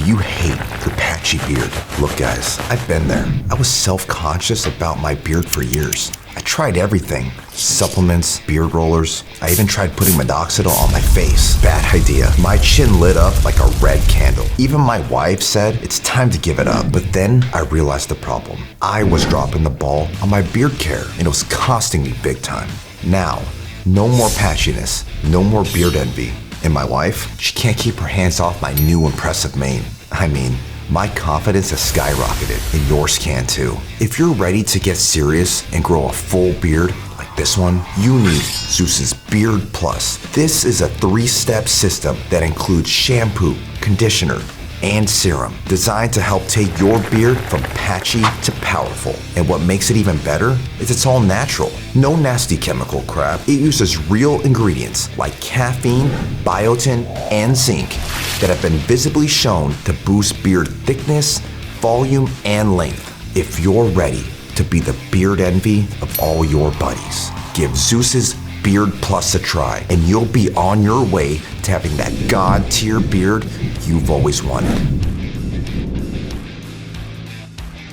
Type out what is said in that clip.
you hate your patchy beard? Look guys, I've been there. I was self-conscious about my beard for years. I tried everything. Supplements, beard rollers. I even tried putting minoxidil on my face. Bad idea. My chin lit up like a red candle. Even my wife said it's time to give it up. But then I realized the problem. I was dropping the ball on my beard care and it was costing me big time. Now, no more patchiness, no more beard envy. And my wife, she can't keep her hands off my new impressive mane. I mean, my confidence has skyrocketed, and yours can too. If you're ready to get serious and grow a full beard like this one, you need Zeus's BeardPlus. This is a 3-step system that includes shampoo, conditioner, and serum, designed to help take your beard from patchy to powerful. And what makes it even better is it's all natural. No nasty chemical crap. It uses real ingredients like caffeine, biotin, and zinc that have been visibly shown to boost beard thickness, volume, and length. If you're ready to be the beard envy of all your buddies, give Zeus's BeardPlus a try, and you'll be on your way to having that god-tier beard you've always wanted.